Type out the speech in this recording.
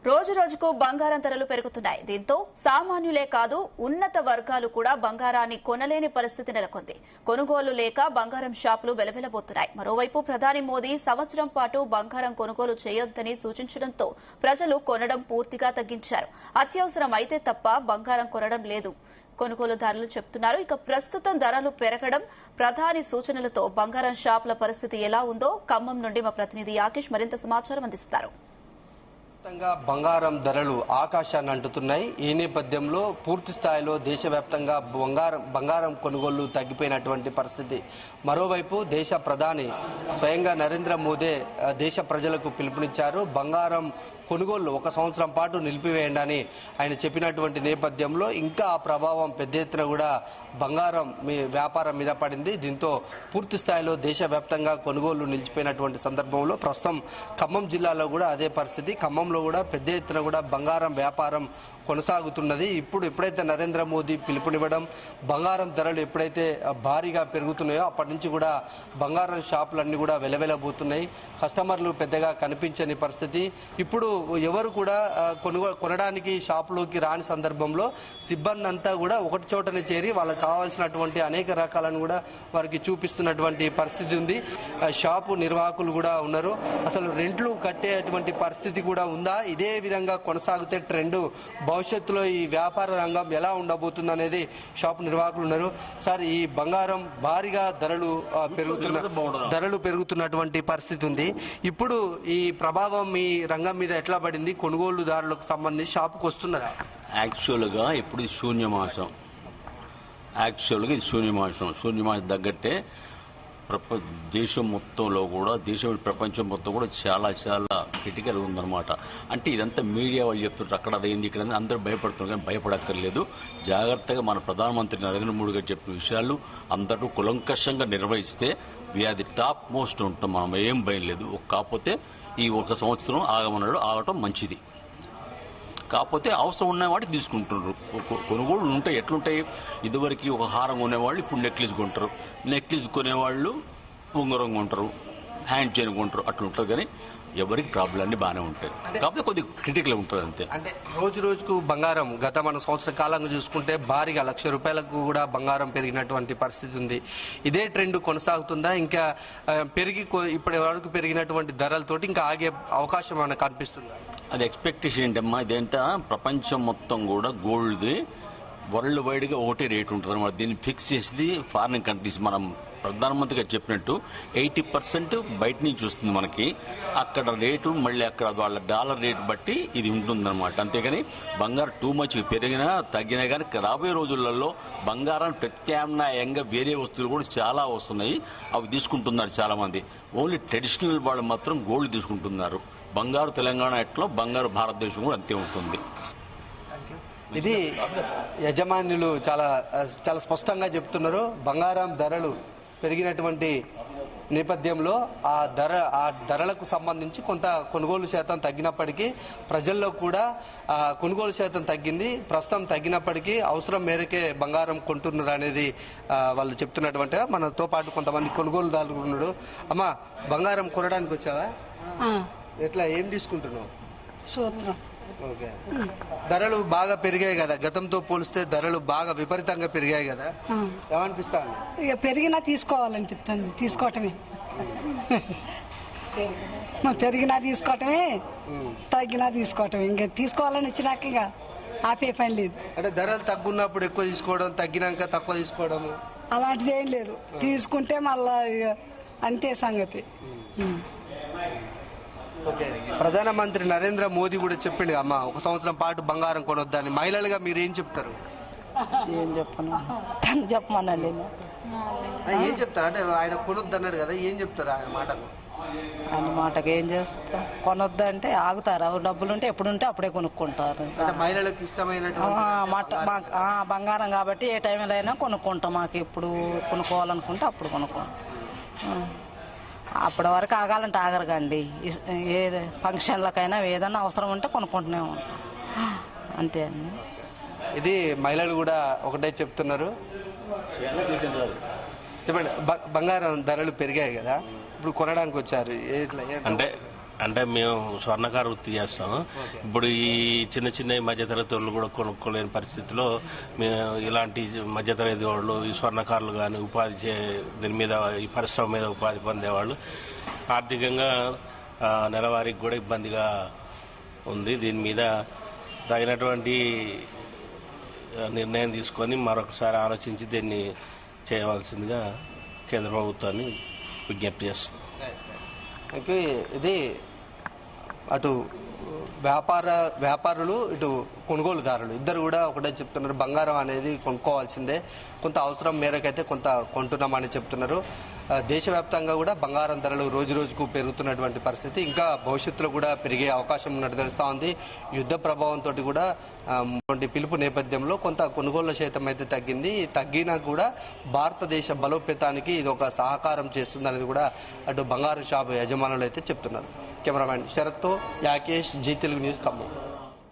రోజు రోజుకు బంగారం ధరలు పెరుగుతున్నాయి. దీంతో సామాన్యులే కాదు ఉన్నత వర్గాలు కూడా బంగారాన్ని కొనలేని పరిస్థితి నెలకొంది. కొనుగోలు లేక బంగారం షాపులు వెలవెలబోతున్నాయి. మరోవైపు ప్రధాని మోదీ సంవత్సరం పాటు బంగారం కొనుగోలు చేయొద్దని సూచించడంతో ప్రజలు కొనడం పూర్తిగా తగ్గించారు. అత్యవసరం అయితే తప్ప బంగారం కొనడం లేదు కొనుగోలుదారులు చెప్తున్నారు. ఇక ప్రస్తుతం ధరలు పెరగడం, ప్రధాని సూచనలతో బంగారం షాపుల పరిస్థితి ఎలా ఉందో ఖమ్మం నుండి మా ప్రతినిధి యాకేష్ మరింత సమాచారం అందిస్తారు. బంగారం ధరలు ఆకాశాన్ని అంటుతున్నాయి. ఈ నేపథ్యంలో పూర్తి స్థాయిలో దేశవ్యాప్తంగా బంగారం కొనుగోళ్లు తగ్గిపోయినటువంటి పరిస్థితి. మరోవైపు దేశ ప్రధాని స్వయంగా నరేంద్ర మోదీ దేశ ప్రజలకు పిలుపునిచ్చారు. బంగారం కొనుగోళ్లు 1 సంవత్సరం పాటు నిలిపివేయండి అని ఆయన చెప్పినటువంటి నేపథ్యంలో ఇంకా ఆ ప్రభావం పెద్ద ఎత్తున కూడా బంగారం వ్యాపారం మీద పడింది. దీంతో పూర్తి స్థాయిలో దేశవ్యాప్తంగా కొనుగోళ్లు నిలిచిపోయినటువంటి సందర్భంలో ప్రస్తుతం ఖమ్మం జిల్లాలో కూడా అదే పరిస్థితి. ఖమ్మంలో కూడా పెద్ద ఎత్తున కూడా బంగారం వ్యాపారం కొనసాగుతున్నది. ఎప్పుడైతే నరేంద్ర మోదీ పిలుపునివ్వడం, బంగారం ధరలు ఎప్పుడైతే భారీగా పెరుగుతున్నాయో అప్పటి నుంచి కూడా బంగారం షాపులన్నీ కూడా వెలవెలబోతున్నాయి. కస్టమర్లు పెద్దగా కనిపించని పరిస్థితి. ఇప్పుడు ఎవరు కూడా కొనడానికి షాపులోకి రాని సందర్భంలో సిబ్బంది అంతా కూడా ఒకటి చోటనే చేరి వాళ్ళకి కావాల్సినటువంటి అనేక రకాలను కూడా వారికి చూపిస్తున్నటువంటి పరిస్థితి ఉంది. షాపు నిర్వాహకులు కూడా ఉన్నారు. అసలు రెంట్లు కట్టేటువంటి పరిస్థితి కూడా ఉందా? ఇదే విధంగా కొనసాగితే ట్రెండ్ భవిష్యత్తులో ఈ వ్యాపార రంగం ఎలా ఉండబోతుంది అనేది షాపు నిర్వాహకులు ఉన్నారు. సార్, ఈ బంగారం భారీగా ధరలు పెరుగుతున్నటువంటి పరిస్థితి ఉంది. ఇప్పుడు ఈ ప్రభావం ఈ రంగం మీద ఎట్లా పడింది? కొనుగోలుదారులకు సంబంధించి షాపుకు వస్తున్నారా? యాక్చువల్గా ఇప్పుడు శూన్యమాసం శూన్యమాసం తగ్గట్టే దేశం మొత్తంలో కూడా ప్రపంచం మొత్తం కూడా చాలా చాలా క్రిటికల్ ఉందన్నమాట. అంటే ఇదంతా మీడియా వాళ్ళు చెప్తుంటారు, అక్కడ అదైంది ఇక్కడ అందరూ భయపడుతున్నారు, కానీ భయపడక్కర్లేదు. జాగ్రత్తగా మన ప్రధానమంత్రి నరేంద్ర మోడీ గారు చెప్పిన విషయాలు అందరూ కులంకషంగా నిర్వహిస్తే అది టాప్ మోస్ట్ ఉంటాం. మనం ఏం భయం లేదు. కాకపోతే ఈ 1 సంవత్సరం ఆగటం మంచిది. కాకపోతే అవసరం ఉన్న వాటికి తీసుకుంటున్నారు. కొనుగోళ్ళు ఉంటాయి. ఎట్లుంటాయి? ఇదివరకు ఒక హారం కొనేవాళ్ళు ఇప్పుడు నెక్లెస్ కొంటారు, నెక్లెస్ కొనేవాళ్ళు ఉంగరం కొంటారు, హ్యాండ్ చైన్ కొంటారు. అట్లా ఉంటుంది. కానీ ఎవరికి ప్రాబ్లం అన్ని బాగానే ఉంటాయి. కాకపోతే కొద్దిగా క్రిటికల్ ఉంటుంది అంతే. అంటే రోజు రోజుకు బంగారం మన సంవత్సర కాలంగా చూసుకుంటే భారీగా ₹1,00,000 కూడా బంగారం పెరిగినటువంటి పరిస్థితి ఉంది. ఇదే ట్రెండ్ కొనసాగుతుందా? ఇంకా ఇప్పటి వరకు పెరిగినటువంటి ధరలతోటి ఇంకా ఆగే అవకాశం ఏమైనా కనిపిస్తుందా? అది ఎక్స్పెక్టేషన్ ఏంటమ్మా, ఇదేంట ప్రపంచం మొత్తం కూడా గోల్డ్ది వరల్డ్ వైడ్గా ఒకటే రేట్ ఉంటుంది అన్నమాట. దీన్ని ఫిక్స్ చేసేది ఫారిన్ కంట్రీస్. మనం ప్రధానమంత్రి గారు చెప్పినట్టు 80% బయట నుంచి వస్తుంది మనకి. అక్కడ రేటు మళ్ళీ అక్కడ వాళ్ళ డాలర్ రేటు బట్టి ఇది ఉంటుందన్నమాట. అంతేగాని బంగారం టూ మచ్ పెరిగినా తగ్గినా కానీ రాబోయే రోజులలో బంగారాన్ని ప్రత్యామ్నాయంగా వేరే వస్తువులు కూడా చాలా వస్తున్నాయి. అవి తీసుకుంటున్నారు చాలామంది. ఓన్లీ ట్రెడిషనల్ వాళ్ళు మాత్రం గోల్డ్ తీసుకుంటున్నారు. బంగారు తెలంగాణ ఎట్లా బంగారు భారతదేశం కూడా అంతే ఉంటుంది. ఇది యజమానులు చాలా చాలా స్పష్టంగా చెప్తున్నారు. బంగారం ధరలు పెరిగినటువంటి నేపథ్యంలో ఆ ధరలకు సంబంధించి కొంత కొనుగోలు శాతం తగ్గినప్పటికీ ప్రజల్లో కూడా కొనుగోలు శాతం తగ్గింది. ప్రస్తుతం తగ్గినప్పటికీ అవసరం మేరకే బంగారం కొంటున్నారు అనేది వాళ్ళు చెప్తున్నటువంటి. మనతో పాటు కొంతమంది కొనుగోలుదారులు ఉన్నాడు. అమ్మా, బంగారం కొనడానికి వచ్చావా? ఎట్లా, ఏం తీసుకుంటున్నావు? సూత్రం. ఓకే. ధరలు బాగా పెరిగాయి కదా, గతంతో పోలిస్తే ధరలు బాగా విపరీతంగా పెరిగాయి కదా, ఏమనిపిస్తాను? ఇక పెరిగినా తీసుకోవాలనిపిస్తుంది. తీసుకోవటమే పెరిగినా తీసుకోవటమే, తగ్గినా తీసుకోవటమే. ఇంకా తీసుకోవాలని వచ్చినాక ఇక ఆపే పని లేదు. అంటే ధరలు తగ్గున్నప్పుడు ఎక్కువ తీసుకోవడం, తగ్గినాక తక్కువ తీసుకోవడం అలాంటిది ఏం లేదు. తీసుకుంటే మళ్ళా అంతే సంగతి. ప్రధానమంత్రి నరేంద్ర మోదీ కూడా చెప్పిండు అమ్మా 1 సంవత్సరం పాటు బంగారం కొనొద్దని. మహిళలుగా మీరు ఏం చెప్తారు? ఏం చెప్పను, తను చెప్పమన్నాను. ఏం చెప్తారు? అంటే ఆయన కొనొద్దు అన్నాడు కదా, ఏం చెప్తారు ఆయన మాటకు? ఆయన మాటకు ఏం చేస్తా, కొనొద్దు అంటే ఆగుతారు. డబ్బులు ఉంటే ఎప్పుడుంటే అప్పుడే కొనుక్కుంటారు. మహిళలకు ఇష్టమైన బంగారం కాబట్టి ఏ టైంలో అయినా కొనుక్కుంటాం. మాకు ఎప్పుడు కొనుక్కోవాలనుకుంటే అప్పుడు కొనుక్కుంటాం. అప్పటి వరకు ఆగాలంటే ఆగరకండి. ఏ ఫంక్షన్లకైనా ఏదైనా అవసరం ఉంటే కొనుక్కుంటూనే ఉంటాం అంతే అండి. ఇది మహిళలు కూడా ఒకటే చెప్తున్నారు. చెప్పండి, బంగారం ధరలు పెరిగాయి కదా, ఇప్పుడు కొనడానికి వచ్చారు. అంటే అంటే మేము స్వర్ణకార వృత్తి చేస్తాం. ఇప్పుడు ఈ చిన్న చిన్న మధ్యతరగతి వాళ్ళు కూడా కొనుక్కోలేని పరిస్థితిలో మేము ఇలాంటి మధ్యతరగతి వాళ్ళు ఈ స్వర్ణకారులు కానీ దీని మీద ఈ పరిశ్రమ మీద ఉపాధి పొందేవాళ్ళు ఆర్థికంగా నెలవారీకి కూడా ఇబ్బందిగా ఉంది. దీని మీద తగినటువంటి నిర్ణయం తీసుకొని మరొకసారి ఆలోచించి దీన్ని చేయవలసిందిగా కేంద్ర ప్రభుత్వాన్ని విజ్ఞప్తి చేస్తున్నాం. ఇది అటు వ్యాపారులు ఇటు కొనుగోలుదారులు ఇద్దరు కూడా ఒకటే చెప్తున్నారు, బంగారం అనేది కొనుక్కోవాల్సిందే, కొంత అవసరం మేరకైతే కొంత కొంటున్నామని చెప్తున్నారు. దేశవ్యాప్తంగా కూడా బంగారం ధరలు రోజు రోజుకు పెరుగుతున్నటువంటి పరిస్థితి, ఇంకా భవిష్యత్తులో కూడా పెరిగే అవకాశం ఉన్నట్టు తెలుస్తూ ఉంది. యుద్ధ ప్రభావంతో కూడా పిలుపు నేపథ్యంలో కొంత కొనుగోళ్ల శాతం అయితే తగ్గినా కూడా భారతదేశ బలోపేతానికి ఇది ఒక సహకారం చేస్తుందనేది కూడా అటు బంగారు షాపు యజమానులు అయితే చెప్తున్నారు. కెమెరామెన్ శరత్తో యాకేష్, జీ తెలుగు న్యూస్ ఖమ్మం.